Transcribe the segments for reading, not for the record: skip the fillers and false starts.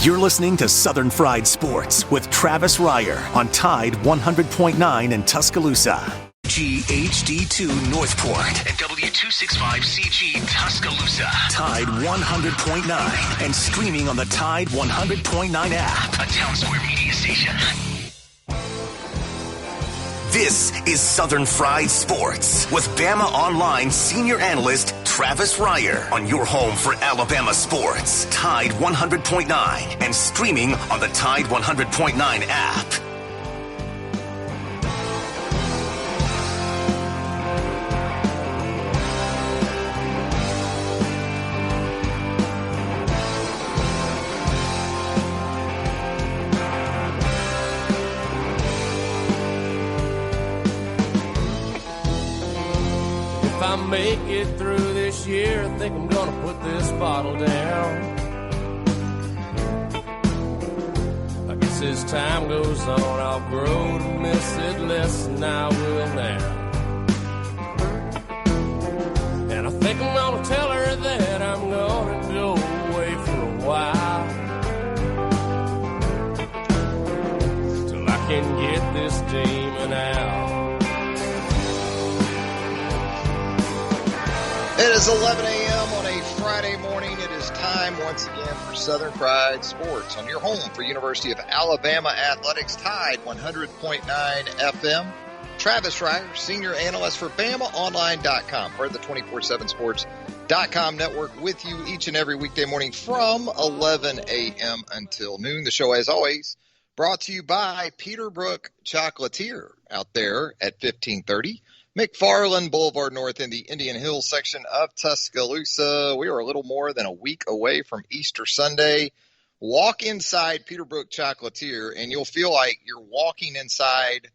You're listening to Southern Fried Sports with Travis Reier on Tide 100.9 in Tuscaloosa. GHD2 Northport and W265CG Tuscaloosa. Tide 100.9 and streaming on the Tide 100.9 app. A Town Square Media station. This is Southern Fried Sports with Bama Online senior analyst Travis Reier on your home for Alabama sports. Tide 100.9 and streaming on the Tide 100.9 app. Make it through this year, I think I'm gonna put this bottle down. I guess as time goes on, I'll grow to miss it less than I will now. And I think I'm gonna tell her that I'm gonna go away for a while, till I can get this demon out. It is 11 a.m. on a Friday morning. It is time once again for Southern Fried Sports on your home for University of Alabama Athletics, Tide 100.9 FM. Travis Reier, senior analyst for BamaOnline.com, part of the 247sports.com network, with you each and every weekday morning from 11 a.m. until noon. The show, as always, brought to you by Peterbrook Chocolatier out there at 1530. McFarland Boulevard North in the Indian Hills section of Tuscaloosa. We are a little more than a week away from Easter Sunday. Walk inside Peterbrook Chocolatier, and you'll feel like you're walking inside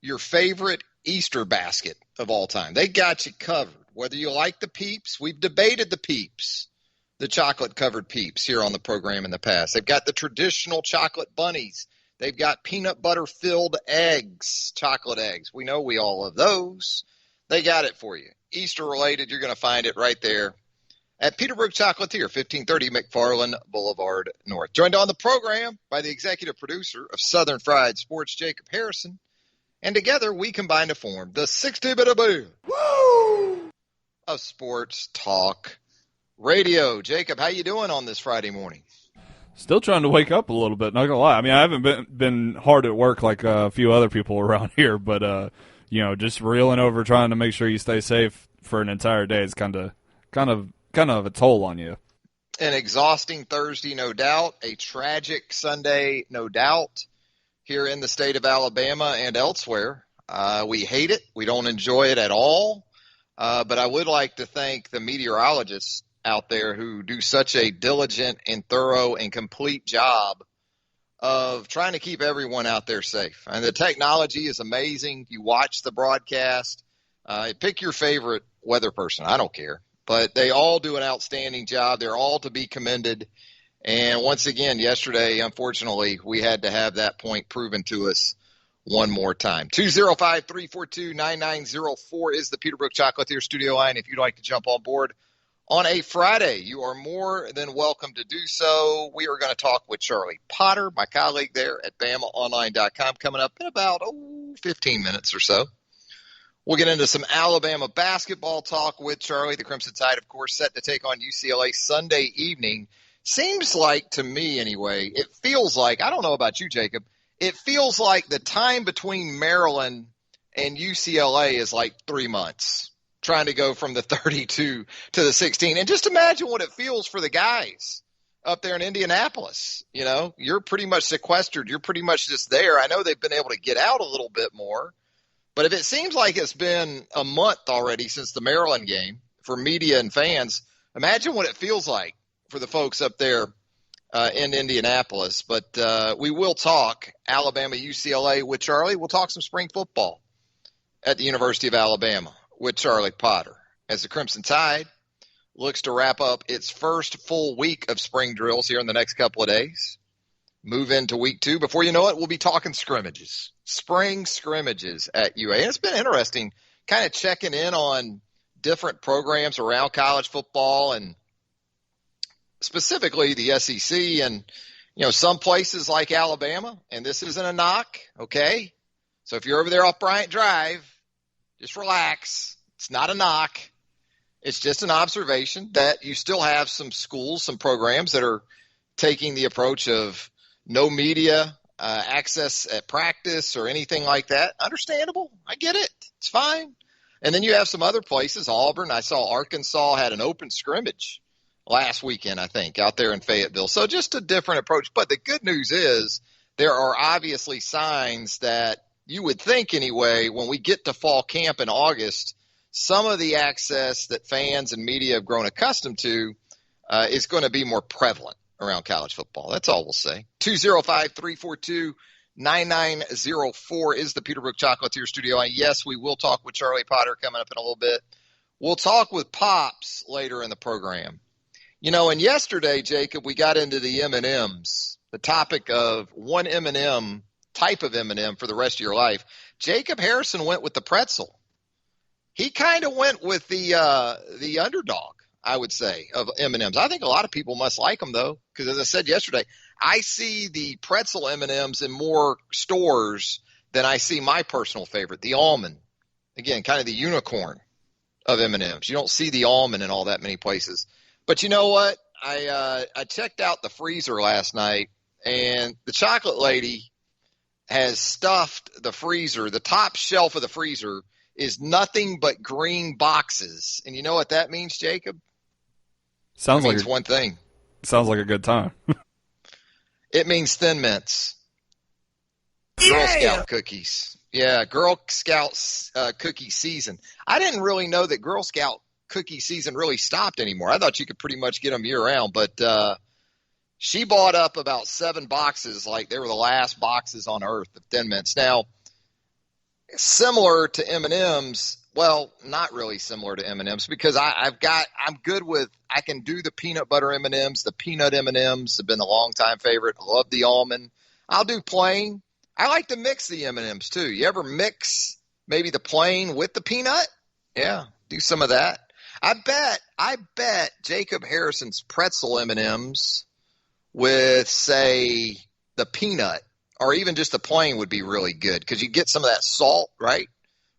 your favorite Easter basket of all time. They got you covered. Whether you like the Peeps, we've debated the Peeps, the chocolate-covered Peeps here on the program in the past. They've got the traditional chocolate bunnies. They've got peanut butter-filled eggs, chocolate eggs. We know we all love those. They got it for you. Easter-related, you're going to find it right there at Peterbrook Chocolatier, 1530 McFarland Boulevard North. Joined on the program by the executive producer of Southern Fried Sports, Jacob Harrison. And together, we combine to form the 60-bit of sports talk radio. Jacob, how you doing on this Friday morning? Still trying to wake up a little bit, not gonna lie. I mean, I haven't been hard at work like a few other people around here, but just reeling over, trying to make sure you stay safe for an entire day is kind of a toll on you. An exhausting Thursday, no doubt. A tragic Sunday, no doubt, here in the state of Alabama and elsewhere. We hate it. We don't enjoy it at all. But I would like to thank the meteorologists out there who do such a diligent and thorough and complete job of trying to keep everyone out there safe. And the technology is amazing. You watch the broadcast, pick your favorite weather person. I don't care, but they all do an outstanding job. They're all to be commended. And once again, yesterday, unfortunately, we had to have that point proven to us one more time. 205-342-9904 is the Peterbrook Chocolatier studio line. If you'd like to jump on board on a Friday, you are more than welcome to do so. We are going to talk with Charlie Potter, my colleague there at BamaOnline.com, coming up in about 15 minutes or so. We'll get into some Alabama basketball talk with Charlie. The Crimson Tide, of course, set to take on UCLA Sunday evening. Seems like, to me anyway, it feels like, I don't know about you, Jacob, it feels like the time between Maryland and UCLA is like 3 months. Trying to go from the 32 to the 16. And just imagine what it feels for the guys up there in Indianapolis. You know, you're pretty much sequestered. You're pretty much just there. I know they've been able to get out a little bit more. But if it seems like it's been a month already since the Maryland game for media and fans, imagine what it feels like for the folks up there in Indianapolis. But we will talk Alabama, UCLA with Charlie. We'll talk some spring football at the University of Alabama with Charlie Potter as the Crimson Tide looks to wrap up its first full week of spring drills here in the next couple of days. Move into week 2. Before you know it, we'll be talking scrimmages, spring scrimmages at UA. And it's been interesting kind of checking in on different programs around college football and specifically the SEC. And, Some places like Alabama, and this isn't a knock, okay? So if you're over there off Bryant Drive, just relax. It's not a knock. It's just an observation that you still have some schools, some programs that are taking the approach of no media access at practice or anything like that. Understandable. I get it. It's fine. And then you have some other places. Auburn, I saw Arkansas had an open scrimmage last weekend, I think, out there in Fayetteville. So just a different approach. But the good news is there are obviously signs that you would think anyway, when we get to fall camp in August, some of the access that fans and media have grown accustomed to is going to be more prevalent around college football. That's all we'll say. 205-342-9904 is the Peterbrook Chocolatier studio. And yes, we will talk with Charlie Potter coming up in a little bit. We'll talk with Pops later in the program. And yesterday, Jacob, we got into the M&Ms, the topic of one M&M, type of M&M for the rest of your life. Jacob Harrison went with the pretzel. He kind of went with the underdog, I would say, of M&Ms. I think a lot of people must like them, though, because as I said yesterday, I see the pretzel M&Ms in more stores than I see my personal favorite, the almond. Again, kind of the unicorn of M&Ms. You don't see the almond in all that many places. But you know what? I checked out the freezer last night, and the chocolate lady has stuffed the freezer. The top shelf of the freezer is nothing but green boxes. And you know what that means, Jacob? Sounds it means one thing. Sounds like a good time. It means Thin Mints. Girl Scout cookies. Yeah, Girl Scout cookie season. I didn't really know that Girl Scout cookie season really stopped anymore. I thought you could pretty much get them year-round, but she bought up about 7 boxes like they were the last boxes on earth of Thin Mints. Now, similar to M&M's, well, not really similar to M&M's because I can do the peanut butter M&M's. The peanut M&M's have been a long-time favorite. I love the almond. I'll do plain. I like to mix the M&M's too. You ever mix maybe the plain with the peanut? Yeah, do some of that. I bet Jacob Harrison's pretzel M&Ms with, say, the peanut or even just the plain would be really good because you get some of that salt, right,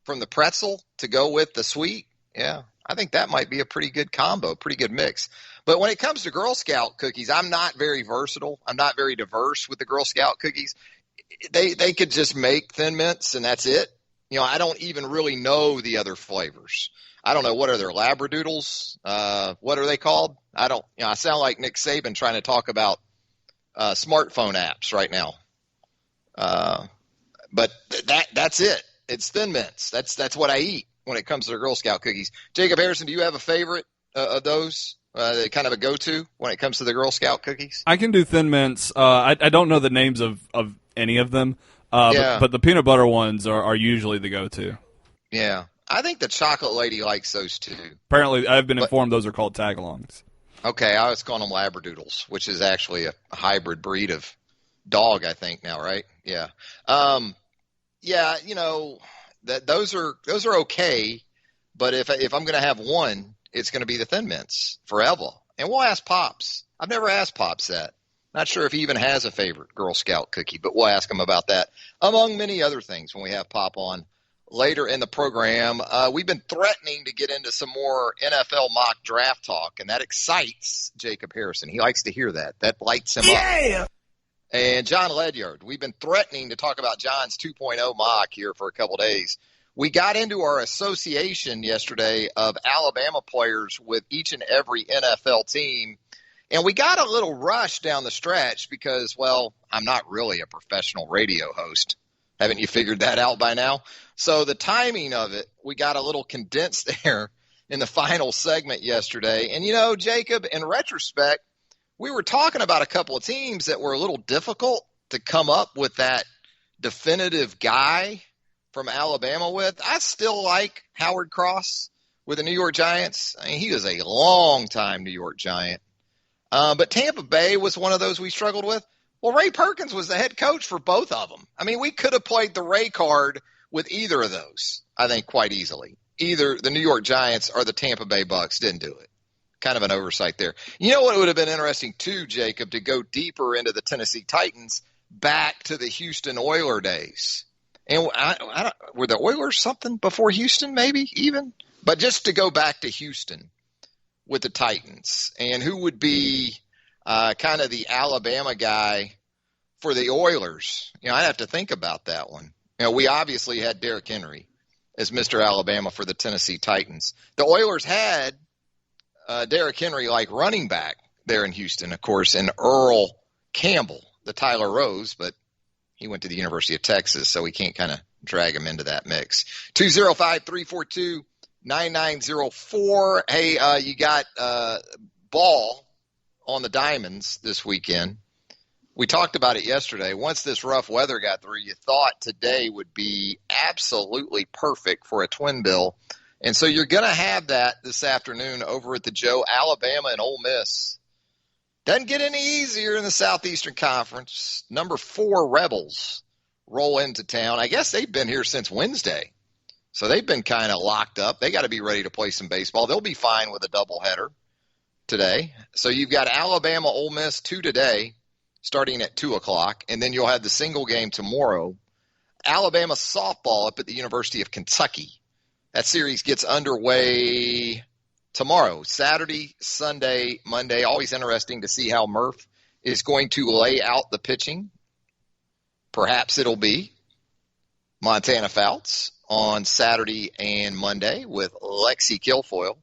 from the pretzel to go with the sweet. Yeah, I think that might be a pretty good combo, pretty good mix. But when it comes to Girl Scout cookies, I'm not very versatile. I'm not very diverse with the Girl Scout cookies. They could just make Thin Mints and that's it. I don't even really know the other flavors. I don't know. What are their Labradoodles? What are they called? I sound like Nick Saban trying to talk about smartphone apps right now. But that's it. It's Thin Mints. That's what I eat when it comes to the Girl Scout cookies. Jacob Harrison, do you have a favorite of those? Kind of a go-to when it comes to the Girl Scout cookies? I can do Thin Mints. I don't know the names of any of them, but the peanut butter ones are usually the go-to. Yeah. I think the chocolate lady likes those too. Apparently, I've been informed those are called tagalongs. Okay, I was calling them Labradoodles, which is actually a hybrid breed of dog, I think now, right? Yeah. Those are okay, but if I'm going to have one, it's going to be the Thin Mints forever. And we'll ask Pops. I've never asked Pops that. Not sure if he even has a favorite Girl Scout cookie, but we'll ask him about that, among many other things when we have Pop on later in the program. We've been threatening to get into some more NFL mock draft talk, and that excites Jacob Harrison. He likes to hear that. That lights him up. And John Ledyard, we've been threatening to talk about John's 2.0 mock here for a couple days. We got into our association yesterday of Alabama players with each and every NFL team, and we got a little rush down the stretch because, well, I'm not really a professional radio host. Haven't you figured that out by now? So the timing of it, we got a little condensed there in the final segment yesterday. And, Jacob, in retrospect, we were talking about a couple of teams that were a little difficult to come up with that definitive guy from Alabama with. I still like Howard Cross with the New York Giants. I mean, he was a long-time New York Giant. But Tampa Bay was one of those we struggled with. Well, Ray Perkins was the head coach for both of them. I mean, we could have played the Ray card with either of those, I think, quite easily. Either the New York Giants or the Tampa Bay Bucks didn't do it. kind of an oversight there. You know what would have been interesting too, Jacob, to go deeper into the Tennessee Titans back to the Houston Oilers days. And were the Oilers something before Houston, maybe even? But just to go back to Houston with the Titans, and who would be kind of the Alabama guy for the Oilers? I'd have to think about that one. We obviously had Derrick Henry as Mr. Alabama for the Tennessee Titans. The Oilers had Derrick Henry like running back there in Houston, of course, and Earl Campbell, the Tyler Rose, but he went to the University of Texas, so we can't kind of drag him into that mix. 205-342-9904. Hey, you got ball on the Diamonds this weekend. We talked about it yesterday. Once this rough weather got through, you thought today would be absolutely perfect for a twin bill. And so you're going to have that this afternoon over at the Joe, Alabama and Ole Miss. Doesn't get any easier in the Southeastern Conference. Number 4 Rebels roll into town. I guess they've been here since Wednesday. So they've been kind of locked up. They got to be ready to play some baseball. They'll be fine with a doubleheader today. So you've got Alabama, Ole Miss, 2 today, starting at 2 o'clock. And then you'll have the single game tomorrow. Alabama softball up at the University of Kentucky. That series gets underway tomorrow, Saturday, Sunday, Monday. Always interesting to see how Murph is going to lay out the pitching. Perhaps it'll be Montana Fouts on Saturday and Monday with Lexi Kilfoyle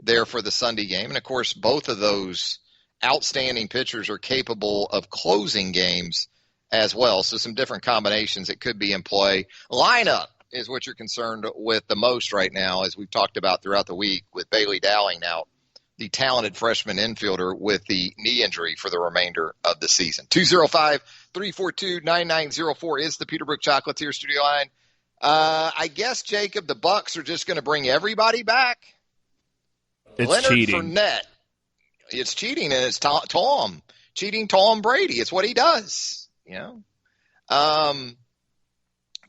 there for the Sunday game. And, of course, both of those outstanding pitchers are capable of closing games as well. So some different combinations that could be in play. Lineup is what you're concerned with the most right now, as we've talked about throughout the week, with Bailey Dowling now, the talented freshman infielder with the knee injury for the remainder of the season. 205-342-9904 is the Peterbrook Chocolatier studio line. I guess, Jacob, the Bucks are just going to bring everybody back. It's Leonard cheating. Fournette. It's cheating, and it's Tom. Cheating Tom Brady. It's what he does,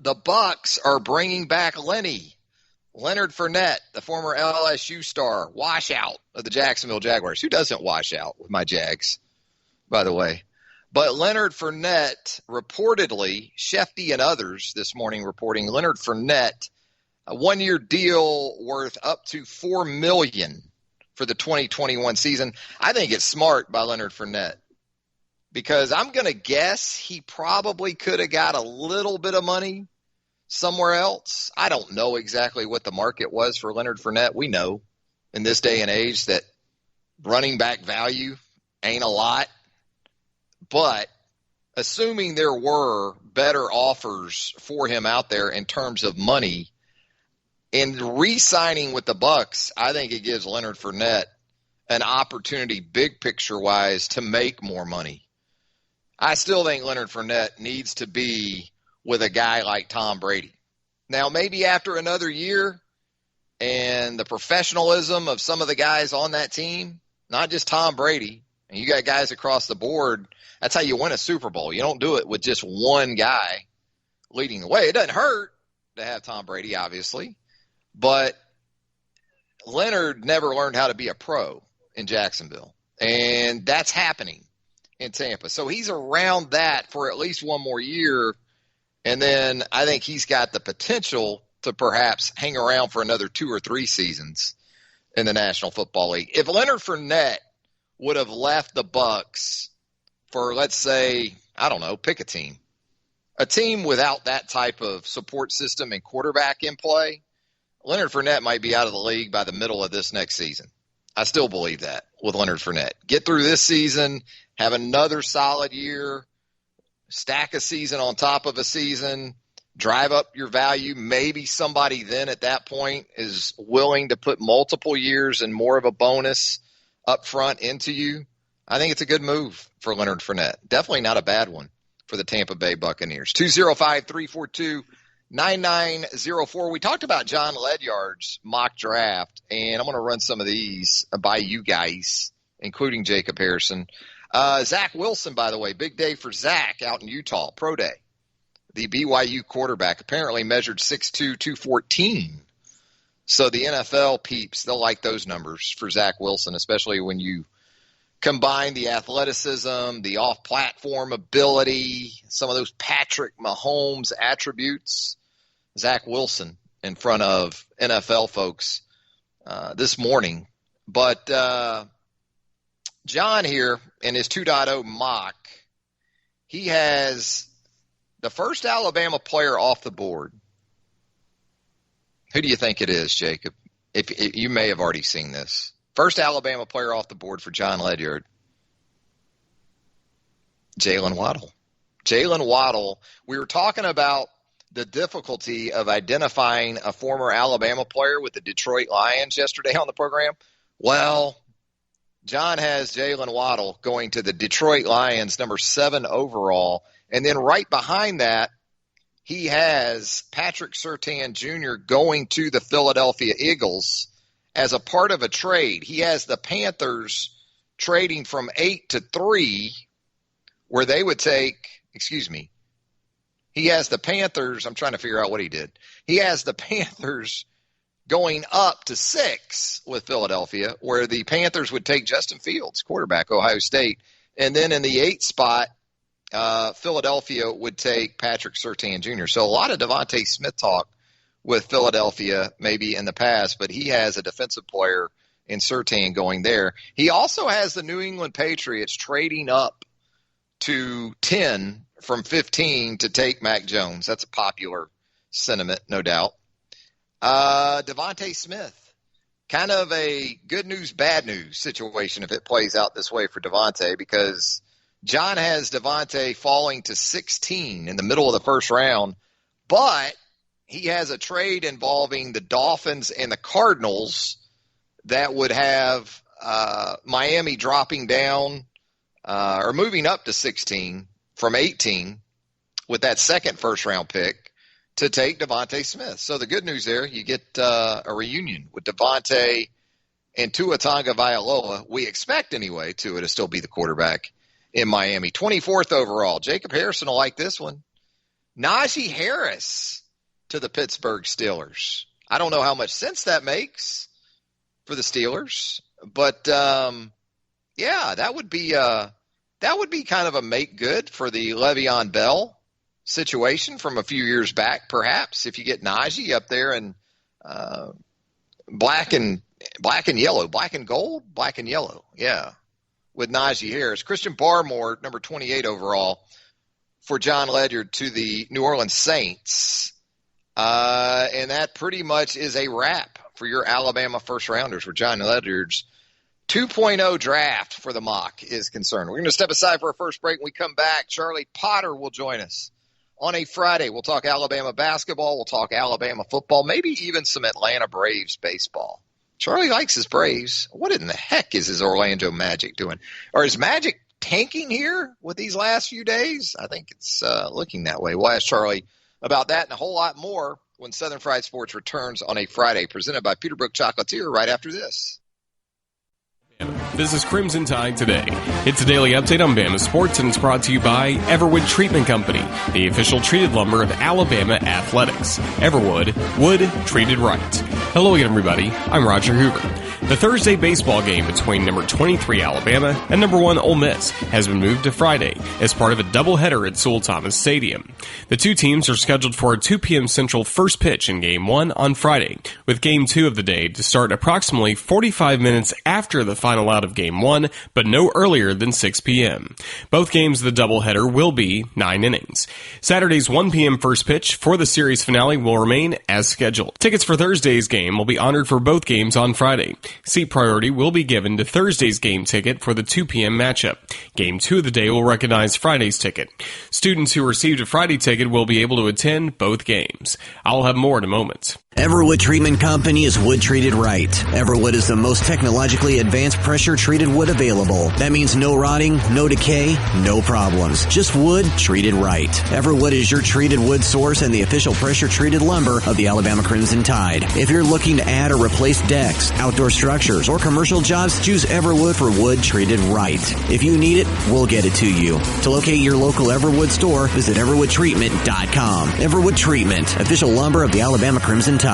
The Bucks are bringing back Leonard Fournette, the former LSU star, washout of the Jacksonville Jaguars. Who doesn't wash out with my Jags, by the way? But Leonard Fournette, reportedly, Shefty and others this morning reporting, Leonard Fournette, a 1-year deal worth up to $4 million for the 2021 season. I think it's smart by Leonard Fournette, because I'm going to guess he probably could have got a little bit of money somewhere else. I don't know exactly what the market was for Leonard Fournette. We know in this day and age that running back value ain't a lot. But assuming there were better offers for him out there in terms of money, and re-signing with the Bucks, I think it gives Leonard Fournette an opportunity, big picture-wise, to make more money. I still think Leonard Fournette needs to be with a guy like Tom Brady. Now, maybe after another year and the professionalism of some of the guys on that team, not just Tom Brady, and you got guys across the board, that's how you win a Super Bowl. You don't do it with just one guy leading the way. It doesn't hurt to have Tom Brady, obviously, but Leonard never learned how to be a pro in Jacksonville, and that's happening in Tampa. So he's around that for at least one more year, and then I think he's got the potential to perhaps hang around for another 2 or 3 seasons in the National Football League. If Leonard Fournette would have left the Bucks for, let's say, I don't know, pick a team without that type of support system and quarterback in play, Leonard Fournette might be out of the league by the middle of this next season. I still believe that with Leonard Fournette. Get through this season, have another solid year, stack a season on top of a season, drive up your value. Maybe somebody then at that point is willing to put multiple years and more of a bonus up front into you. I think it's a good move for Leonard Fournette. Definitely not a bad one for the Tampa Bay Buccaneers. 205-342-9904. We talked about John Ledyard's mock draft, and I'm going to run some of these by you guys, including Jacob Harrison. Zach Wilson, by the way, big day for Zach out in Utah, pro day. The BYU quarterback apparently measured 6'2", 214. So the NFL peeps, they'll like those numbers for Zach Wilson, especially when you combine the athleticism, the off-platform ability, some of those Patrick Mahomes attributes. Zach Wilson in front of NFL folks this morning. But John here in his 2.0 mock, he has the first Alabama player off the board. Who do you think it is, Jacob? If you may have already seen this. First Alabama player off the board for John Ledyard. Jalen Waddle. Jalen Waddle. We were talking about the difficulty of identifying a former Alabama player with the Detroit Lions yesterday on the program. Well, John has Jalen Waddle going to the Detroit Lions, number 7 overall. And then right behind that, he has Patrick Surtain Jr. going to the Philadelphia Eagles as a part of a trade. He has the Panthers trading from 8 to 3, where they would take, he has the Panthers, I'm trying to figure out what he did. He has the Panthers going up to 6 with Philadelphia, where the Panthers would take Justin Fields, quarterback, Ohio State. And then in the 8 spot, Philadelphia would take Patrick Surtain Jr. So a lot of Devontae Smith talk with Philadelphia maybe in the past, but he has a defensive player in Surtain going there. He also has the New England Patriots trading up to 10 from 15 to take Mac Jones. That's a popular sentiment, no doubt. Devontae Smith, kind of a good news, bad news situation if it plays out this way for Devontae, because John has Devontae falling to 16 in the middle of the first round, but he has a trade involving the Dolphins and the Cardinals that would have Miami dropping down or moving up to 16 from 18 with that second first-round pick to take Devontae Smith. So the good news there, you get a reunion with Devontae and Tua Tagovailoa. We expect anyway Tua to still be the quarterback in Miami. 24th overall. Jacob Harrison will like this one. Najee Harris to the Pittsburgh Steelers. I don't know how much sense that makes for the Steelers, but yeah, that would be kind of a make good for the Le'Veon Bell situation from a few years back, perhaps, if you get Najee up there in black and yellow, yeah, with Najee Harris. Christian Barmore, number 28 overall for John Ledyard to the New Orleans Saints. And that pretty much is a wrap for your Alabama first-rounders where John Ledyard's 2.0 draft for the mock is concerned. We're going to step aside for a first break. When we come back, Charlie Potter will join us on a Friday. We'll talk Alabama basketball. We'll talk Alabama football, maybe even some Atlanta Braves baseball. Charlie likes his Braves. What in the heck is his Orlando Magic doing? Or is Magic tanking here with these last few days? I think it's looking that way. We'll ask Charlie about that and a whole lot more when Southern Fried Sports returns on a Friday, presented by Peterbrook Chocolatier right after this. This is Crimson Tide Today. It's a daily update on Bama sports, and it's brought to you by Everwood Treatment Company, the official treated lumber of Alabama athletics. Everwood, wood treated right. Hello again, everybody. I'm Roger Hoover. The Thursday baseball game between number 23 Alabama and number 1 Ole Miss has been moved to Friday as part of a doubleheader at Sewell Thomas Stadium. The two teams are scheduled for a 2 p.m. Central first pitch in Game 1 on Friday, with Game 2 of the day to start approximately 45 minutes after the final out of Game 1, but no earlier than 6 p.m. Both games of the doubleheader will be 9 innings. Saturday's 1 p.m. first pitch for the series finale will remain as scheduled. Tickets for Thursday's game will be honored for both games on Friday. Seat priority will be given to Thursday's game ticket for the 2 p.m. matchup. Game 2 of the day will recognize Friday's ticket. Students who received a Friday ticket will be able to attend both games. I'll have more in a moment. Everwood Treatment Company is wood treated right. Everwood is the most technologically advanced pressure treated wood available. That means no rotting, no decay, no problems. Just wood treated right. Everwood is your treated wood source and the official pressure treated lumber of the Alabama Crimson Tide. If you're looking to add or replace decks, outdoor structures, or commercial jobs, choose Everwood for wood treated right. If you need it, we'll get it to you. To locate your local Everwood store, visit everwoodtreatment.com. Everwood Treatment, official lumber of the Alabama Crimson Tide.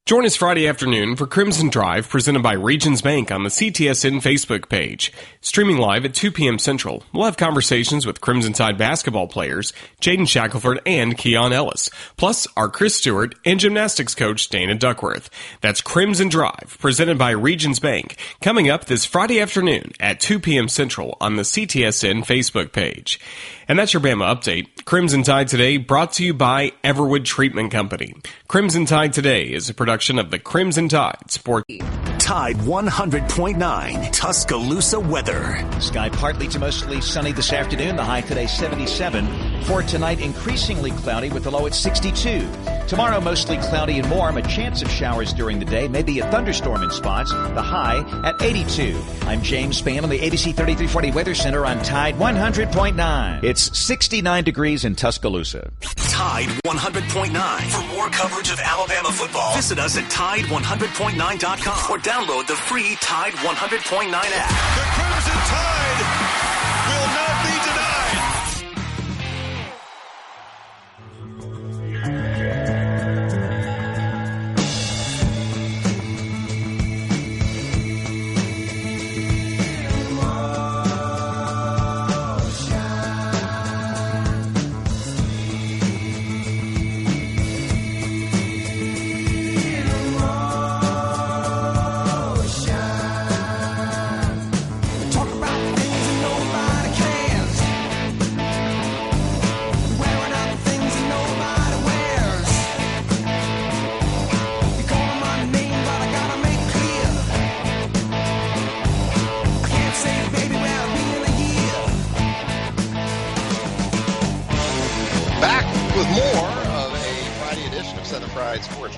Join us Friday afternoon for Crimson Drive presented by Regions Bank on the CTSN Facebook page. Streaming live at 2 p.m. Central, we'll have conversations with Crimson Tide basketball players Jaden Shackelford and Keon Ellis, plus our Chris Stewart and gymnastics coach Dana Duckworth. That's Crimson Drive presented by Regions Bank, coming up this Friday afternoon at 2 p.m. Central on the CTSN Facebook page. And that's your Bama update. Crimson Tide Today brought to you by Everwood Treatment Company. Crimson Tide Today is a production of the Crimson Tide Sports. Tide 100.9 Tuscaloosa weather. Sky partly to mostly sunny this afternoon. The high today 77. For tonight, increasingly cloudy with the low at 62. Tomorrow, mostly cloudy and warm. A chance of showers during the day. Maybe a thunderstorm in spots. The high at 82. I'm James Spann on the ABC 3340 Weather Center on Tide 100.9. It's 69 degrees in Tuscaloosa. Tide 100.9. For more coverage of Alabama football, visit us at Tide100.9.com or download the free Tide 100.9 app. The Crimson Tide will not be denied.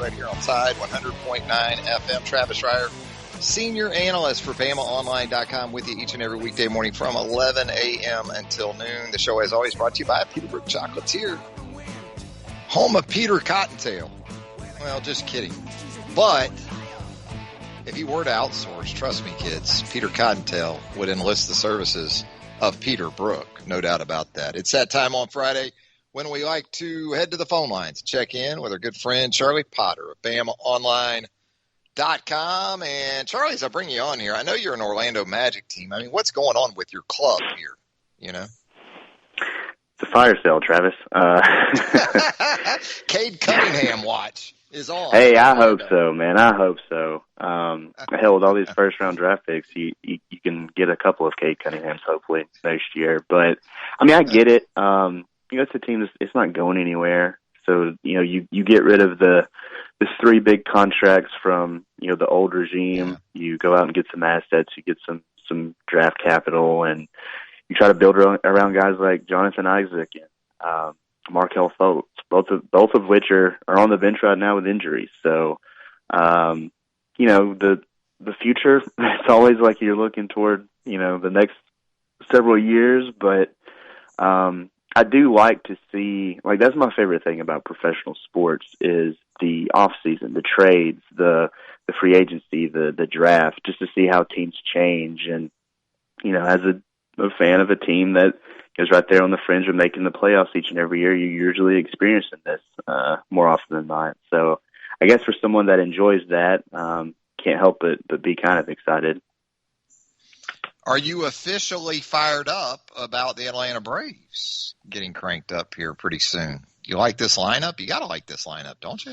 Right here on Tide 100.9 FM. Travis Reier, senior analyst for BamaOnline.com, with you each and every weekday morning from 11 a.m. until noon. The show, as always, brought to you by Peterbrook Chocolatier, home of Peter Cottontail. Well, just kidding. But if he were to outsource, trust me, kids, Peter Cottontail would enlist the services of Peter Brook. No doubt about that. It's that time on Friday when we like to head to the phone lines, check in with our good friend Charlie Potter of BamaOnline.com. And Charlie, as I bring you on here, I know you're an Orlando Magic team. I mean, what's going on with your club here, you know? It's a fire sale, Travis. Cade Cunningham watch is on. Hey, I hope so, man. I hope so. Hell, with all these first-round draft picks, you can get a couple of Cade Cunninghams hopefully next year. But, I mean, I get it. It's a team that's it's not going anywhere. So, you get rid of the three big contracts from, the old regime. Yeah. You go out and get some assets, you get some draft capital, and you try to build around guys like Jonathan Isaac and Markelle Fultz, both of which are on the bench right now with injuries. So, the future, it's always like you're looking toward, the next several years, but I do like to see, that's my favorite thing about professional sports is the off season, the trades, the free agency, the draft, just to see how teams change. And, as a fan of a team that is right there on the fringe of making the playoffs each and every year, you're usually experiencing this more often than not. So I guess for someone that enjoys that, can't help but be kind of excited. Are you officially fired up about the Atlanta Braves getting cranked up here pretty soon? You like this lineup? You got to like this lineup, don't you?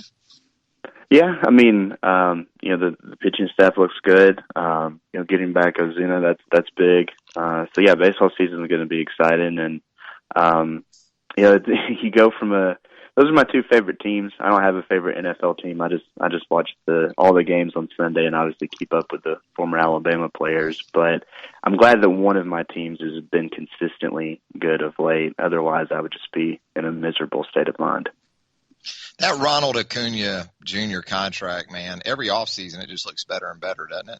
Yeah, I mean, the pitching staff looks good. Getting back Ozuna, that's big. So yeah, baseball season is going to be exciting, and you go from those are my two favorite teams. I don't have a favorite NFL team. I just watch all the games on Sunday and obviously keep up with the former Alabama players. But I'm glad that one of my teams has been consistently good of late. Otherwise, I would just be in a miserable state of mind. That Ronald Acuna Jr. contract, man, every offseason it just looks better and better, doesn't it?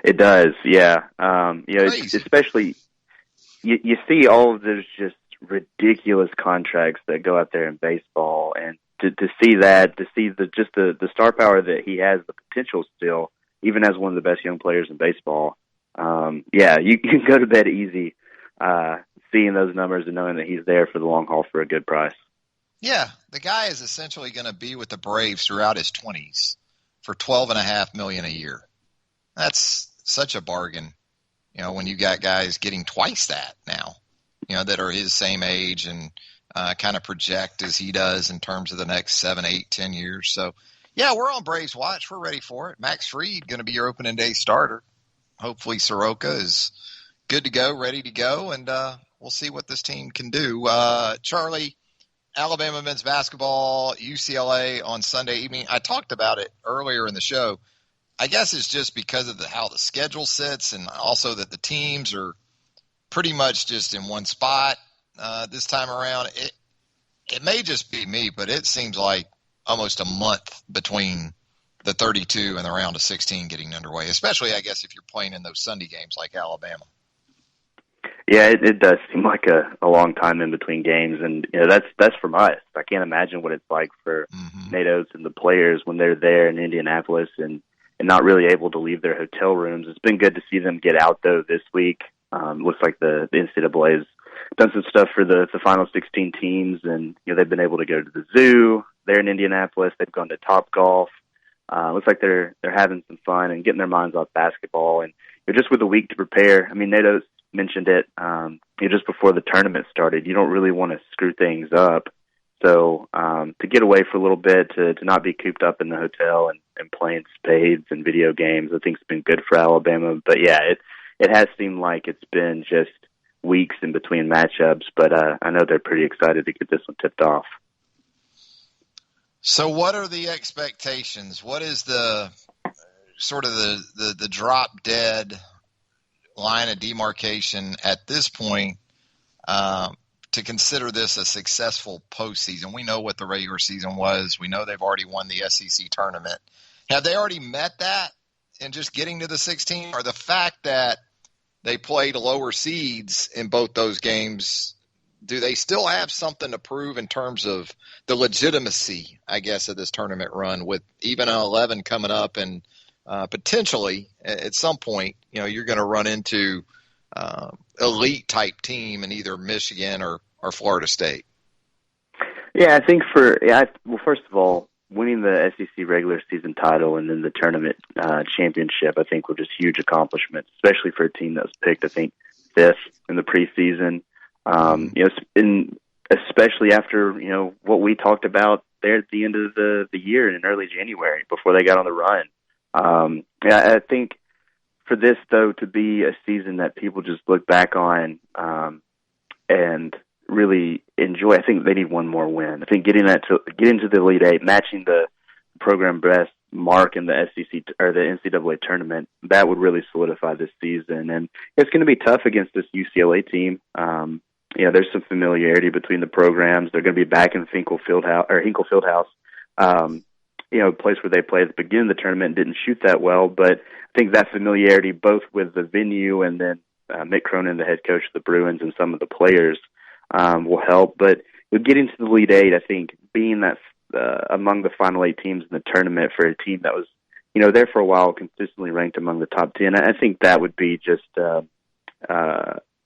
It does, yeah. Especially you see all of those just ridiculous contracts that go out there in baseball, and to see the star power that he has, the potential still, even as one of the best young players in baseball. You can go to bed easy seeing those numbers and knowing that he's there for the long haul for a good price. Yeah, the guy is essentially going to be with the Braves throughout his 20s. for $12.5 million a year. That's such a bargain, when you got guys getting twice that now, that are his same age and kind of project as he does in terms of the next 7, 8, 10 years. So, yeah, we're on Braves Watch. We're ready for it. Max Fried going to be your opening day starter. Hopefully Soroka is good to go, ready to go, and we'll see what this team can do. Charlie, Alabama men's basketball, UCLA on Sunday evening. I talked about it earlier in the show. I guess it's just because of how the schedule sits, and also that the teams are pretty much just in one spot this time around. It may just be me, but it seems like almost a month between the 32 and the round of 16 getting underway, especially, I guess, if you're playing in those Sunday games like Alabama. Yeah, it does seem like a long time in between games, and that's from us. I can't imagine what it's like for Nate Oates and the players when they're there in Indianapolis and not really able to leave their hotel rooms. It's been good to see them get out, though, this week. Looks like the NCAA has done some stuff for the final 16 teams, and they've been able to go to the zoo. They're in Indianapolis. They've gone to Topgolf. Looks like they're having some fun and getting their minds off basketball. And just with a week to prepare, I mean, Nate Oates mentioned it just before the tournament started. You don't really want to screw things up. So to get away for a little bit, to not be cooped up in the hotel and playing spades and video games, I think it's been good for Alabama. But, yeah, it has seemed like it's been just weeks in between matchups. But I know they're pretty excited to get this one tipped off. So what are the expectations? What is the sort of the drop dead line of demarcation at this point to consider this a successful postseason? We know what the regular season was. We know they've already won the SEC tournament. Have they already met that in just getting to the 16? Or the fact that they played lower seeds in both those games, do they still have something to prove in terms of the legitimacy, I guess, of this tournament run, with even an 11 coming up and potentially at some point, you're going to run into elite type team in either Michigan or Florida State? Yeah, I think first of all, winning the SEC regular season title and then the tournament championship, I think were just huge accomplishments, especially for a team that was picked, I think, 5th in the preseason. Especially after, what we talked about there at the end of the year in early January before they got on the run. I think for this, though, to be a season that people just look back on and really enjoy, I think they need one more win. I think get into the Elite Eight, matching the program best mark in the SEC or the NCAA tournament, that would really solidify this season. And it's going to be tough against this UCLA team. There's some familiarity between the programs. They're going to be back in Hinkle Fieldhouse, a place where they played at the beginning of the tournament and didn't shoot that well. But I think that familiarity, both with the venue and then Mick Cronin, the head coach of the Bruins, and some of the players, will help. But with getting to the Elite Eight, I think being that among the final 8 teams in the tournament for a team that was, there for a while, consistently ranked among the top 10, I think that would be just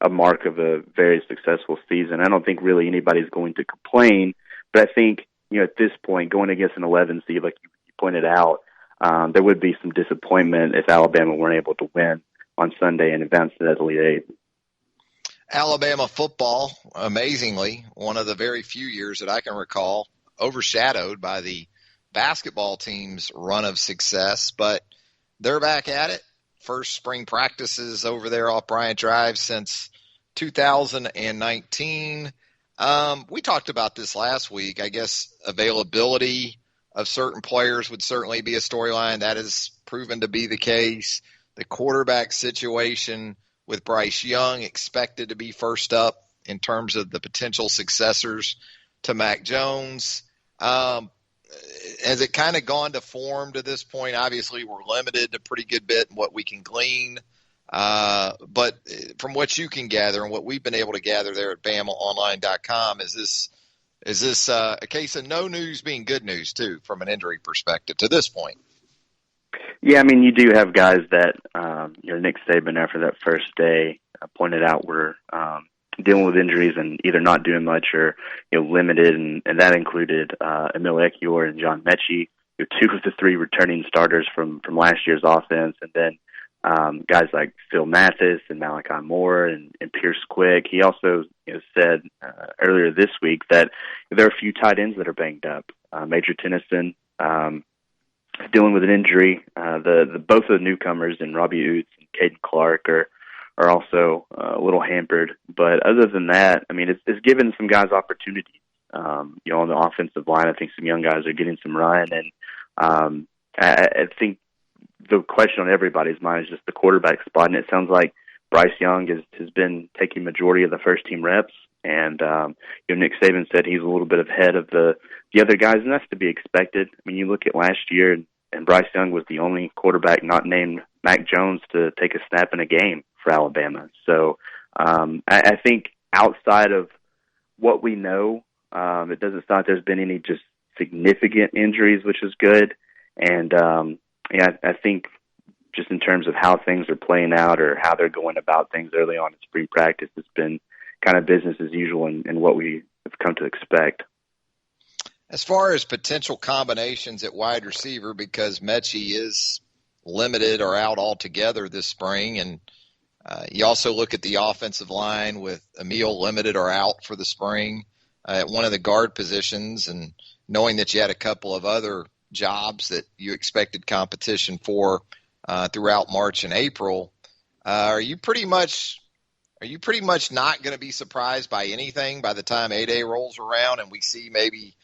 a mark of a very successful season. I don't think really anybody's going to complain, but I think, at this point, going against an 11 seed, like you pointed out, there would be some disappointment if Alabama weren't able to win on Sunday and advance to that Elite Eight. Alabama football, amazingly, one of the very few years that I can recall, overshadowed by the basketball team's run of success, but they're back at it. First spring practices over there off Bryant Drive since 2019. We talked about this last week. I guess availability of certain players would certainly be a storyline. That has proven to be the case. The quarterback situation with Bryce Young expected to be first up in terms of the potential successors to Mac Jones. Has it kind of gone to form to this point? Obviously, we're limited a pretty good bit in what we can glean. But from what you can gather and what we've been able to gather there at BamaOnline.com, is this a case of no news being good news, too, from an injury perspective to this point? Yeah, I mean, you do have guys that, Nick Saban, after that first day, pointed out were dealing with injuries and either not doing much or limited, and that included Emil Ekiyor and John Mechie, two of the three returning starters from last year's offense, and then guys like Phil Mathis and Malachi Moore and Pierce Quick. He also said earlier this week that there are a few tight ends that are banged up. Major Tennyson dealing with an injury. Both of the newcomers in Robbie Oots and Caden Clark are also a little hampered. But other than that, I mean, it's given some guys opportunities. On the offensive line, I think some young guys are getting some run, and I think the question on everybody's mind is just the quarterback spot, and it sounds like Bryce Young has been taking majority of the first team reps, and Nick Saban said he's a little bit ahead of the other guys, and that's to be expected. I mean, you look at last year, and Bryce Young was the only quarterback not named Mac Jones to take a snap in a game for Alabama. So I think outside of what we know, it doesn't sound like there's been any just significant injuries, which is good, and I think just in terms of how things are playing out or how they're going about things early on in spring practice, it's been kind of business as usual and what we have come to expect. As far as potential combinations at wide receiver, because Mechie is limited or out altogether this spring, and you also look at the offensive line with Emil limited or out for the spring at one of the guard positions, and knowing that you had a couple of other jobs that you expected competition for throughout March and April, are you pretty much not going to be surprised by anything by the time A-Day rolls around and we see maybe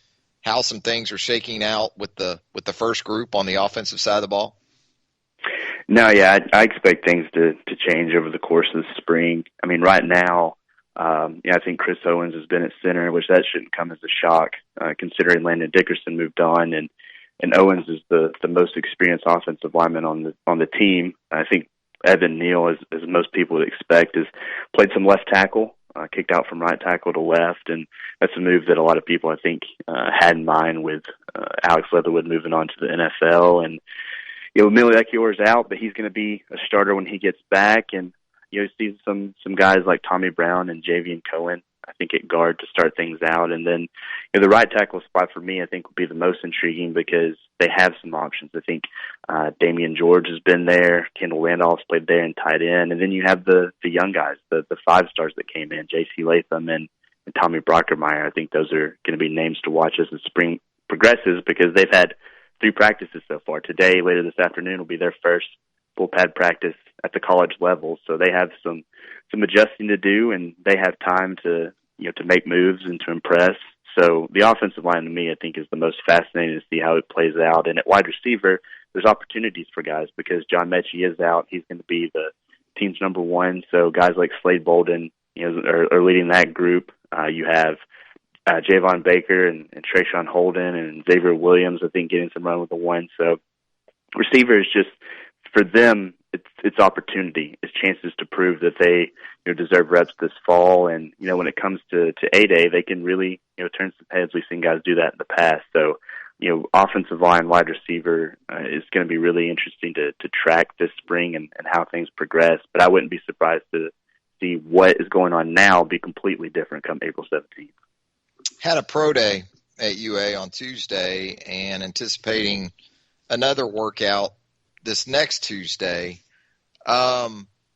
how some things are shaking out with the first group on the offensive side of the ball? No, yeah, I expect things to change over the course of the spring. I mean, right now, I think Chris Owens has been at center, which that shouldn't come as a shock, considering Landon Dickerson moved on, and Owens is the most experienced offensive lineman on the team. I think Evan Neal, as most people would expect, has played some left tackle, kicked out from right tackle to left, and that's a move that a lot of people, I think, had in mind with Alex Leatherwood moving on to the NFL. And Emilio Ekiyor is out, but he's going to be a starter when he gets back. And see some guys like Tommy Brown and Javian Cohen, I think, at guard to start things out. And then the right tackle spot for me, I think, will be the most intriguing because they have some options. I think Damian George has been there. Kendall Randolph's played there in tight end. And then you have the young guys, the five stars that came in, J.C. Latham and Tommy Brockermeyer. I think those are going to be names to watch as the spring progresses because they've had 3 practices so far. Today, later this afternoon, will be their first full pad practice at the college level. So they have some adjusting to do, and they have time to make moves and to impress. So the offensive line to me, I think, is the most fascinating to see how it plays out. And at wide receiver, there's opportunities for guys because John Mechie is out. He's going to be the team's number 1. So guys like Slade Bolden, are leading that group. You have Javon Baker and Trayshawn Holden and Xavier Williams, I think, getting some run with the 1. So receiver is just, for them, it's opportunity. It's chances to prove that they deserve reps this fall. And, when it comes to A-Day, they can really, turn some heads. We've seen guys do that in the past. So, offensive line, wide receiver is going to be really interesting to track this spring and how things progress. But I wouldn't be surprised to see what is going on now be completely different come April 17th. Had a pro day at UA on Tuesday and anticipating another workout this next Tuesday.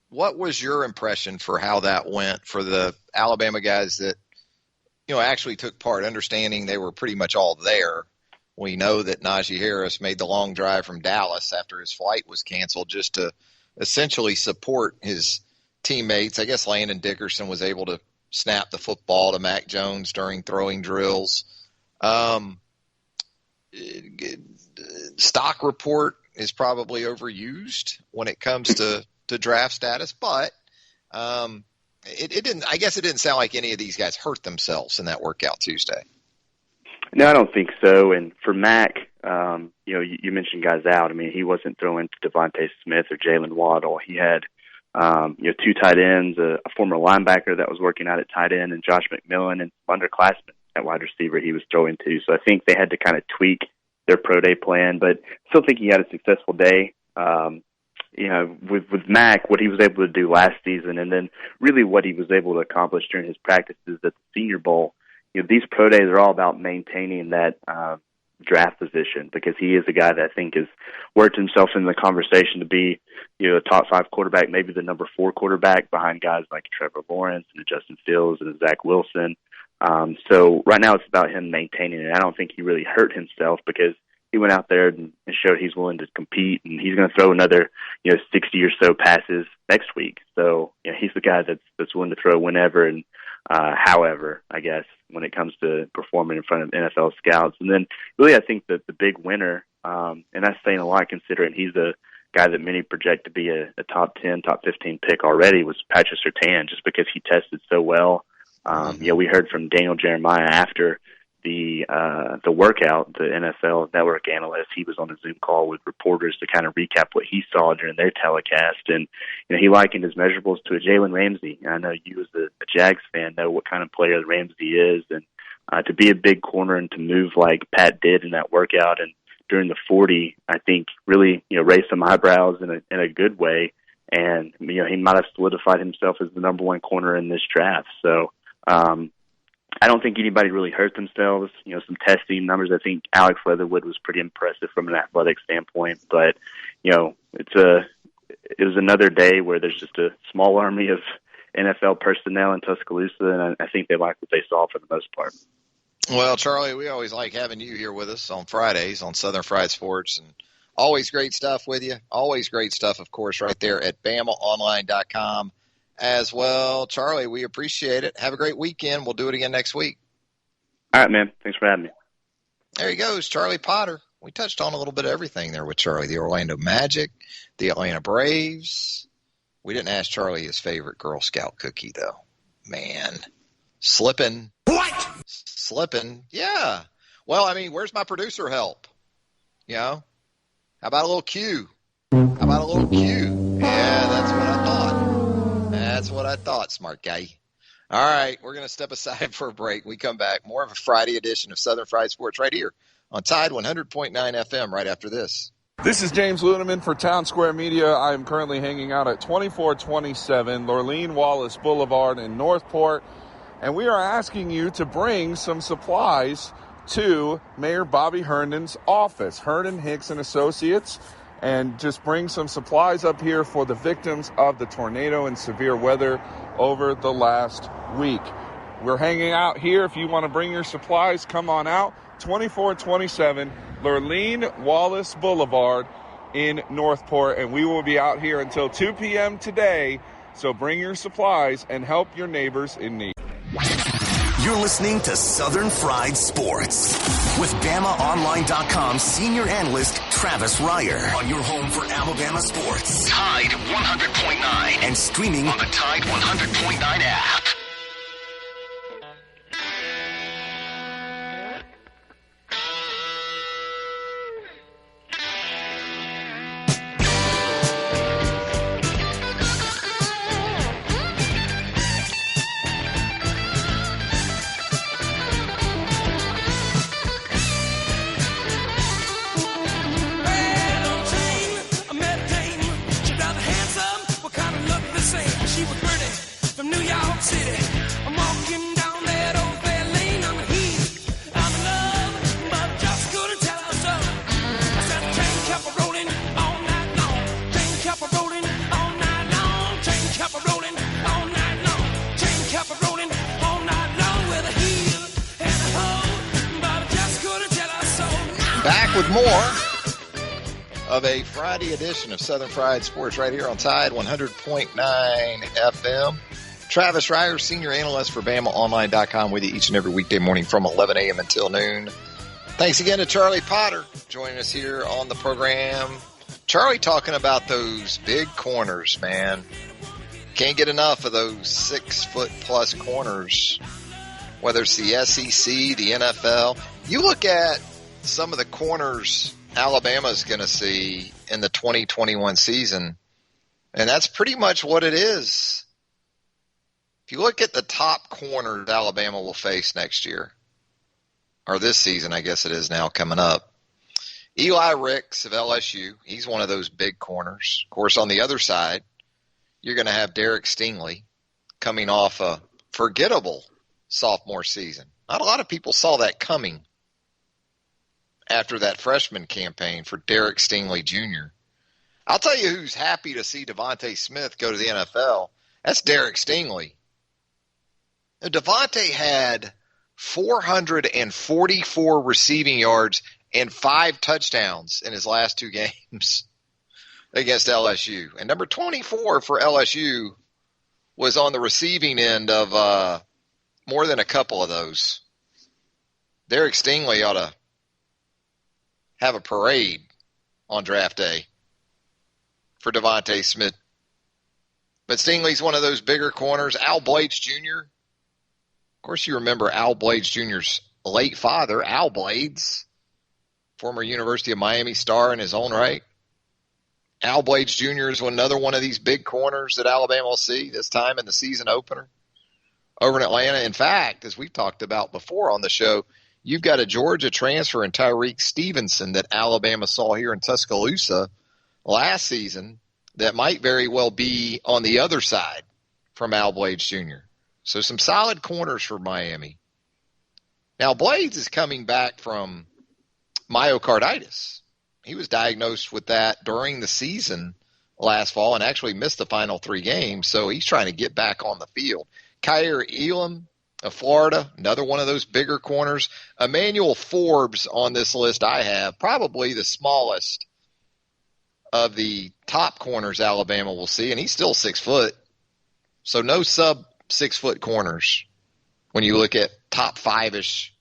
What was your impression for how that went for the Alabama guys that, actually took part, understanding they were pretty much all there? We know that Najee Harris made the long drive from Dallas after his flight was canceled just to essentially support his teammates. I guess Landon Dickerson was able to snap the football to Mac Jones during throwing drills. Stock report is probably overused when it comes to draft status, but it didn't sound like any of these guys hurt themselves in that workout Tuesday. No, I don't think so. And for Mac, you mentioned guys out. I mean, he wasn't throwing to Devontae Smith or Jalen Waddle. He had 2 tight ends, a former linebacker that was working out at tight end, and Josh McMillan, and underclassmen at wide receiver he was throwing to. So I think they had to kind of tweak their pro day plan, but still think he had a successful day. With Mac, what he was able to do last season, and then really what he was able to accomplish during his practices at the Senior Bowl. These pro days are all about maintaining that draft position, because he is a guy that I think has worked himself in the conversation to be, a top 5 quarterback, maybe the number 4 quarterback behind guys like Trevor Lawrence and Justin Fields and Zach Wilson. So right now it's about him maintaining it. I don't think he really hurt himself, because he went out there and showed he's willing to compete, and he's going to throw another, 60 or so passes next week. So, he's the guy that's willing to throw whenever and however, I guess, when it comes to performing in front of NFL scouts. And then really I think that the big winner, and that's saying a lot considering he's a guy that many project to be a top 10, top 15 pick already, was Patrick Surtain, just because he tested so well. We heard from Daniel Jeremiah after the workout, the NFL Network analyst. He was on a Zoom call with reporters to kind of recap what he saw during their telecast, and he likened his measurables to a Jalen Ramsey. And I know you, as a Jags fan, know what kind of player Ramsey is, and to be a big corner and to move like Pat did in that workout and during the 40, I think really raised some eyebrows in a good way, and he might have solidified himself as the number 1 corner in this draft. So. I don't think anybody really hurt themselves. Some testing numbers. I think Alex Leatherwood was pretty impressive from an athletic standpoint, but it was another day where there's just a small army of NFL personnel in Tuscaloosa, and I think they like what they saw for the most part. Well, Charlie, we always like having you here with us on Fridays on Southern Fried Sports, and always great stuff with you. Always great stuff, of course, right there at BamaOnline.com. as well. Charlie, we appreciate it. Have a great weekend. We'll do it again next week. All right, man. Thanks for having me. There he goes, Charlie Potter. We touched on a little bit of everything there with Charlie. The Orlando Magic, the Atlanta Braves. We didn't ask Charlie his favorite Girl Scout cookie, though. Man. Slipping. What? Slipping. Yeah. Well, where's my producer help? How about a little Q? Yeah, that's what I thought. That's what I thought, smart guy. All right, we're going to step aside for a break. We come back. More of a Friday edition of Southern Fried Sports right here on Tide 100.9 FM right after this. This is James Luneman for Town Square Media. I am currently hanging out at 2427 Lurleen Wallace Boulevard in Northport, and we are asking you to bring some supplies to Mayor Bobby Herndon's office, Herndon, Hicks, and Associates, and just bring some supplies up here for the victims of the tornado and severe weather over the last week. We're hanging out here. If you want to bring your supplies, come on out. 2427 Lurleen Wallace Boulevard in Northport, and we will be out here until 2 p.m. today. So bring your supplies and help your neighbors in need. You're listening to Southern Fried Sports with BamaOnline.com senior analyst Travis Reier on your home for Alabama sports. Tide 100.9 and streaming on the Tide 100.9 app. With more of a Friday edition of Southern Fried Sports right here on Tide 100.9 FM. Travis Reier, senior analyst for BamaOnline.com, with you each and every weekday morning from 11 a.m. until noon. Thanks again to Charlie Potter joining us here on the program. Charlie talking about those big corners, man. Can't get enough of those 6-foot-plus corners, whether it's the SEC, the NFL. You look at some of the corners Alabama's going to see in the 2021 season, and that's pretty much what it is. If you look at the top corners Alabama will face next year, or this season, I guess it is now coming up, Eli Ricks of LSU, he's one of those big corners. Of course, on the other side, you're going to have Derek Stingley coming off a forgettable sophomore season. Not a lot of people saw that coming after that freshman campaign for Derek Stingley Jr. I'll tell you who's happy to see Devontae Smith go to the NFL. That's Derek Stingley. Devontae had 444 receiving yards and 5 touchdowns in his last 2 games against LSU. And number 24 for LSU was on the receiving end of more than a couple of those. Derek Stingley ought to have a parade on draft day for Devontae Smith. But Stingley's one of those bigger corners. Al Blades Jr. Of course, you remember Al Blades Jr.'s late father, Al Blades, former University of Miami star in his own right. Al Blades Jr. is another one of these big corners that Alabama will see this time in the season opener over in Atlanta. In fact, as we've talked about before on the show, you've got a Georgia transfer in Tyreek Stevenson that Alabama saw here in Tuscaloosa last season that might very well be on the other side from Al Blades Jr. So some solid corners for Miami. Now, Blades is coming back from myocarditis. He was diagnosed with that during the season last fall and actually missed the final 3 games, so he's trying to get back on the field. Kaiir Elam of Florida, another one of those bigger corners. Emmanuel Forbes on this list I have, probably the smallest of the top corners Alabama will see, and he's still 6 foot. So no sub 6 foot corners when you look at top 5-ish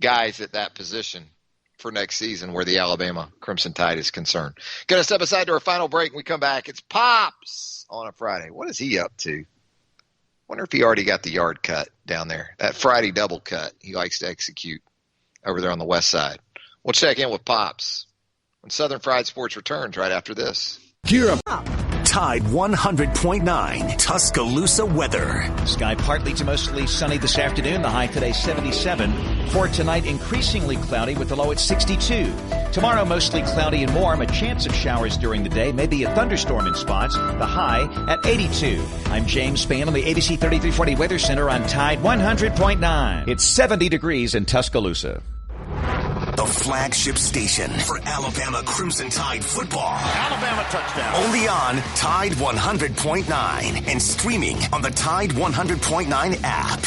guys at that position for next season where the Alabama Crimson Tide is concerned. Going to step aside to our final break. When we come back, it's Pops on a Friday. What is he up to? Wonder if he already got the yard cut down there. That Friday double cut he likes to execute over there on the west side. We'll check in with Pops when Southern Fried Sports returns right after this. Gear up. Tide 100.9 Tuscaloosa weather. Sky partly to mostly sunny this afternoon. The high today 77. For tonight, increasingly cloudy with the low at 62. Tomorrow, mostly cloudy and warm. A chance of showers during the day. Maybe a thunderstorm in spots. The high at 82. I'm James Spann on the ABC 3340 Weather Center on Tide 100.9. It's 70 degrees in Tuscaloosa. The flagship station for Alabama Crimson Tide football. Alabama touchdown. Only on Tide 100.9 and streaming on the Tide 100.9 app.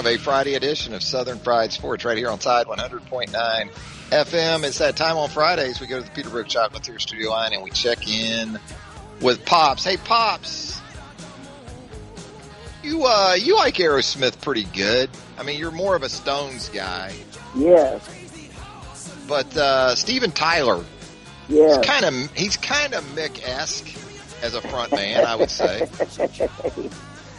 A Friday edition of Southern Fried Sports right here on Tide 100.9 FM. It's that time on Fridays. We go to the Peterbrook Chocolatier studio line and we check in with Pops. Hey, Pops, you like Aerosmith pretty good. I mean, you're more of a Stones guy. Yes. But Steven Tyler, yes. He's kind of Mick-esque as a front man, I would say.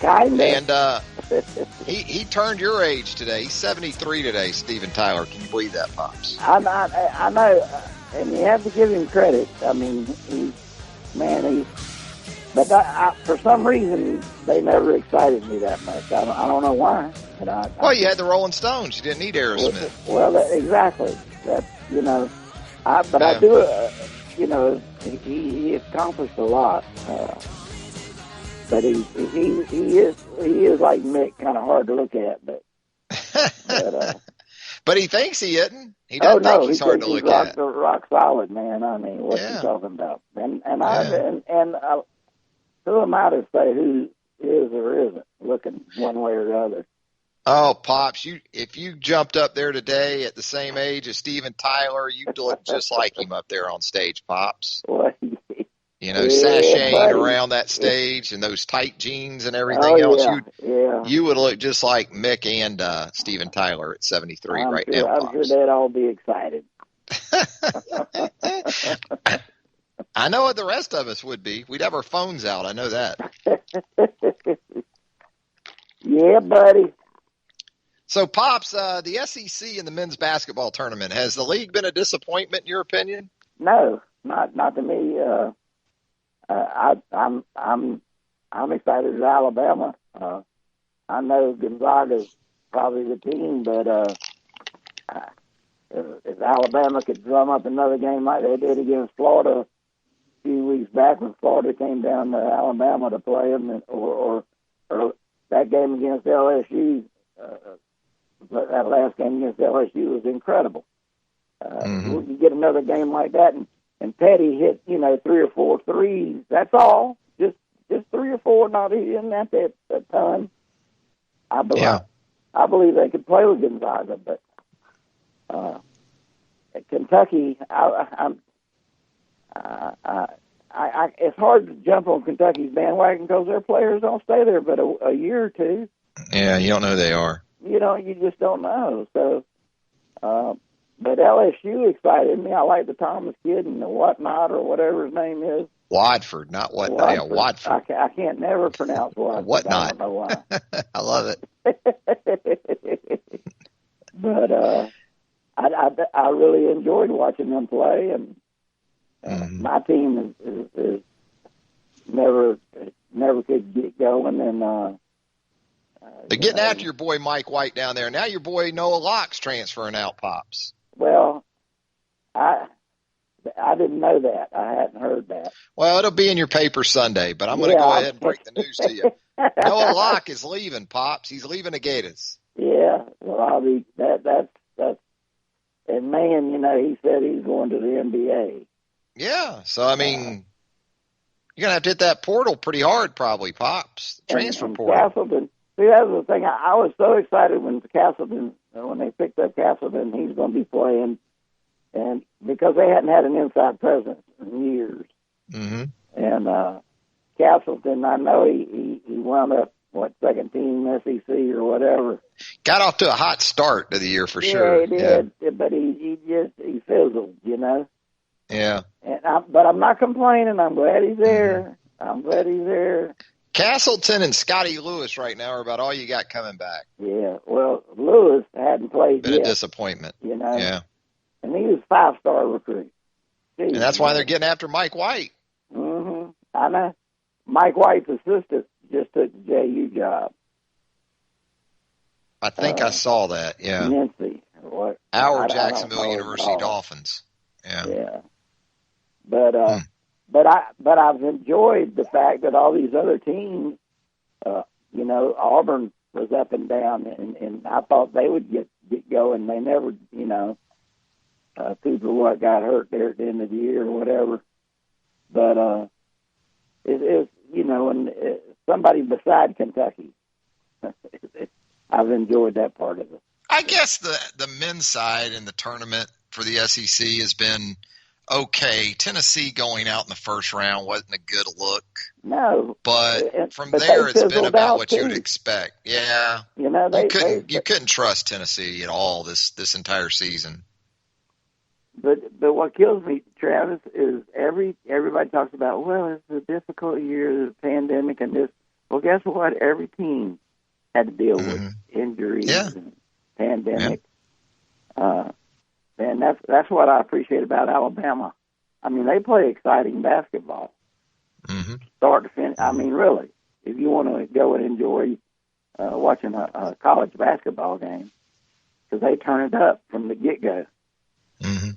Kinda. And he turned your age today. He's 73 today, Steven Tyler. Can you believe that, Pops? I know, and you have to give him credit. I mean, but for some reason, they never excited me that much. I don't know why. But you had the Rolling Stones. You didn't need Aerosmith. Well, exactly. That, I do, he accomplished a lot. But he is like Mick, kind of hard to look at, but but he thinks he isn't. He doesn't think he's hard to look at. Rock solid, man. I mean, what's he talking about? And who am I to say who is or isn't looking one way or the other? Oh, Pops, if you jumped up there today at the same age as Steven Tyler, you'd look just like him up there on stage, Pops. What? Sashaying around that stage and those tight jeans and everything else. You would look just like Mick and Steven Tyler at 73 now, I'm Pops. sure they'd all be excited. I know what the rest of us would be. We'd have our phones out. I know that. Yeah, buddy. So, Pops, the SEC in the men's basketball tournament, has the league been a disappointment in your opinion? No, not to me. I'm excited as Alabama. I know Gonzaga's probably the team, but if Alabama could drum up another game like they did against Florida a few weeks back when Florida came down to Alabama to play them, or that game against LSU, that last game against LSU was incredible. We can get another game like that, and Petty hit 3 or 4 threes. That's all, just 3 or 4. Not even that a ton. I believe they could play with Gonzaga, but at Kentucky, it's hard to jump on Kentucky's bandwagon because their players don't stay there but a year or two. Yeah, you don't know who they are. You just don't know. So, but LSU excited me. I like the Thomas kid and the whatnot or whatever his name is. Watford, not what? Watford. Yeah, Watford. I can't never pronounce Watford. Whatnot. I don't know why. I love it. But I really enjoyed watching them play, and my team is never could get going. And they're getting after your boy Mike White down there. Now your boy Noah Locke's transferring out, Pops. Well, I didn't know that. I hadn't heard that. Well, it'll be in your paper Sunday, but I'm going to go ahead and break the news to you. Noah Locke is leaving, Pops. He's leaving the Gators. Yeah, well, that's and man, he said he's going to the NBA. Yeah, so I mean, you're gonna have to hit that portal pretty hard, probably, Pops. Transfer portal. Castleton. See, that's the thing. I was so excited when they picked up Castleton, he's going to be playing, and because they hadn't had an inside presence in years. Mm-hmm. And Castleton, I know he wound up second team SEC or whatever. Got off to a hot start to the year for sure. He did, but he fizzled, Yeah. But I'm not complaining. I'm glad he's there. Castleton and Scotty Lewis right now are about all you got coming back. Yeah. Well, Lewis hadn't played yet. Been a disappointment. Yeah. And he was a 5-star recruit. Jeez, and that's why they're getting after Mike White. Mm-hmm. I know. Mike White's assistant just took the JU job. I think I saw that, yeah. Nancy. What? Our Jacksonville University Dolphins. Yeah. Yeah. But I've enjoyed the fact that all these other teams, Auburn was up and down, and I thought they would get going. They never, people got hurt there at the end of the year or whatever. But it's somebody beside Kentucky. I've enjoyed that part of it. I guess the men's side in the tournament for the SEC has been okay. Tennessee going out in the first round wasn't a good look. No. But from there, it's been about what you would expect. Yeah. You couldn't trust Tennessee at all this entire season. But what kills me, Travis, is everybody talks about, well, it's a difficult year, there's a pandemic and this. Well, guess what? Every team had to deal with injuries and pandemic. Yeah. And that's what I appreciate about Alabama. I mean, they play exciting basketball, start to finish. I mean, really, if you want to go and enjoy watching a college basketball game, because they turn it up from the get-go. Mm-hmm.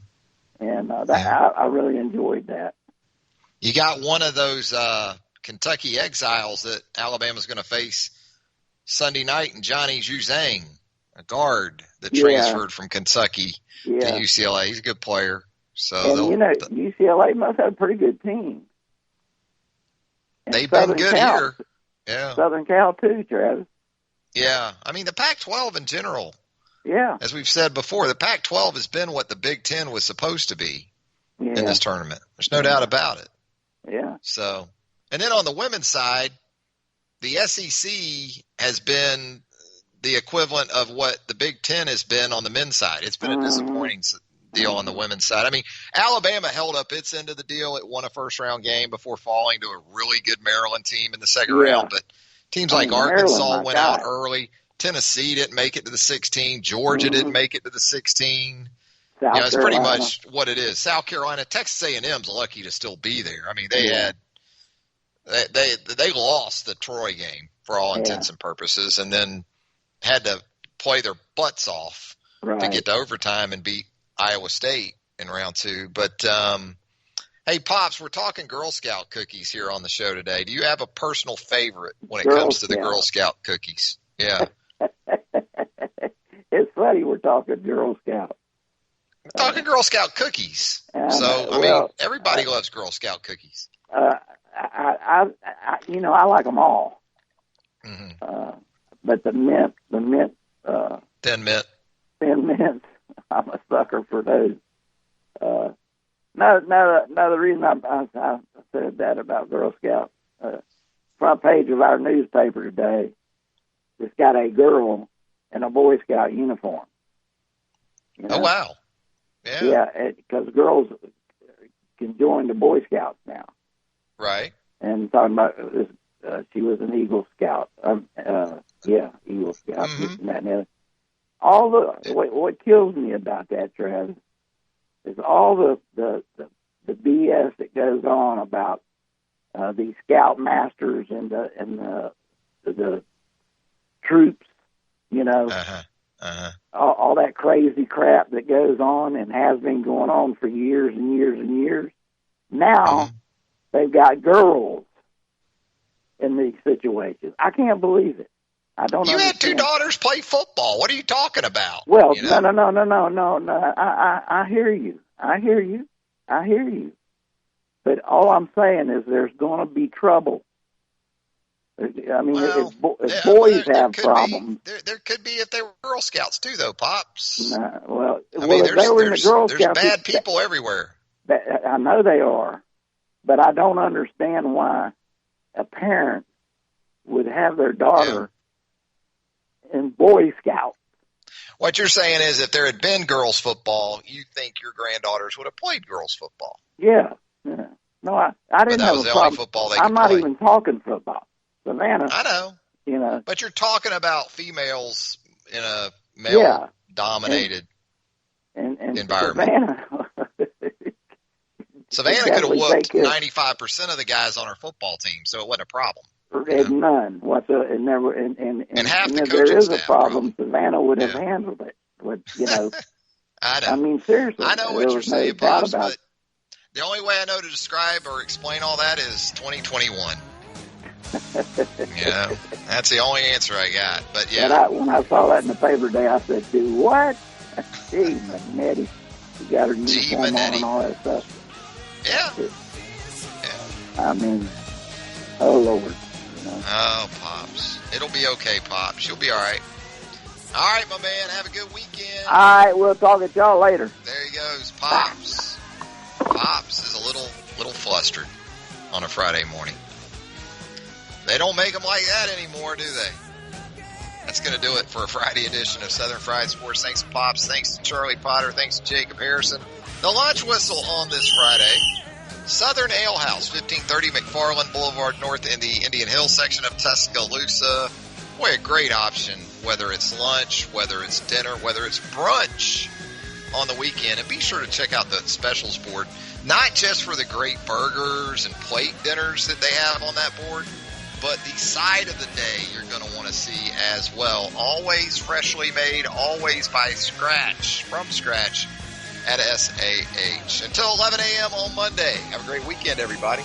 And I really enjoyed that. You got one of those Kentucky exiles that Alabama's going to face Sunday night, and Johnny Juzang, a guard that transferred from Kentucky to UCLA. He's a good player. So UCLA must have a pretty good team. And they've been good here. Yeah. Southern Cal too, Travis. Yeah. I mean, the Pac-12 in general. Yeah. As we've said before, the Pac-12 has been what the Big Ten was supposed to be in this tournament. There's no doubt about it. Yeah. So, and then on the women's side, the SEC has been the equivalent of what the Big Ten has been on the men's side. It's been a disappointing deal on the women's side. I mean, Alabama held up its end of the deal. It won a first-round game before falling to a really good Maryland team in the second round. But Teams like Arkansas went out early. Tennessee didn't make it to the 16. Georgia didn't make it to the 16. It's pretty much what it is. South Carolina, Texas A&M's lucky to still be there. I mean, they lost the Troy game for all intents and purposes, and then had to play their butts off to get to overtime and beat Iowa State in round 2. But hey, Pops, we're talking Girl Scout cookies here on the show today. Do you have a personal favorite when it comes to the Girl Scout cookies? Yeah. It's funny we're talking Girl Scout. We're talking Girl Scout cookies. I mean, everybody loves Girl Scout cookies. I like them all. Mm-hmm. But the mint, Thin Mint, I'm a sucker for those. The reason I said that about Girl Scout, front page of our newspaper today, it's got a girl in a Boy Scout uniform. Oh, wow. Yeah, because girls can join the Boy Scouts now. Right. And talking about she was an Eagle Scout. Eagle Scout. Mm-hmm. All what kills me about that, Travis, is all the BS that goes on about these Scout Masters and the troops. All that crazy crap that goes on and has been going on for years and years and years. Now they've got girls in these situations. I can't believe it. I don't. You had 2 daughters play football. What are you talking about? Well, no. I hear you. But all I'm saying is there's going to be trouble. I mean, if boys have problems. There could be if they were Girl Scouts too, though, Pops. If they were in the Girl Scouts, there's bad people everywhere. I know they are, but I don't understand why a parent would have their daughter in Boy Scouts. What you're saying is if there had been girls football, you think your granddaughters would have played girls football. Yeah. No, I didn't have a problem. I'm not even talking football. Savannah. I know. But you're talking about females in a male-dominated environment. Savannah could have whooped 95% of the guys on her football team, so it wasn't a problem. None whatsoever. And half the if there is a problem, Savannah would have handled it. I know. I mean, seriously. I know what you're saying, Pops, but the only way I know to describe or explain all that is 2021. That's the only answer I got. But when I saw that in the paper today, I said, "Do what?" Gee, Manetti, you got her uniform on and all that stuff. I mean, oh Lord. Oh, Pops, it'll be okay, Pops. You'll be all right. All right, my man. Have a good weekend. All right, we'll talk at y'all later. There he goes, Pops. Pops is a little flustered on a Friday morning. They don't make them like that anymore, do they? That's going to do it for a Friday edition of Southern Fried Sports. Thanks to Pops. Thanks to Charlie Potter. Thanks to Jacob Harrison. The lunch whistle on this Friday. Southern Ale House, 1530 McFarland Boulevard North in the Indian Hill section of Tuscaloosa. Boy, a great option, whether it's lunch, whether it's dinner, whether it's brunch on the weekend. And be sure to check out the specials board, not just for the great burgers and plate dinners that they have on that board, but the side of the day you're going to want to see as well. Always freshly made, always from scratch at SAH. Until 11 a.m. on Monday. Have a great weekend, everybody.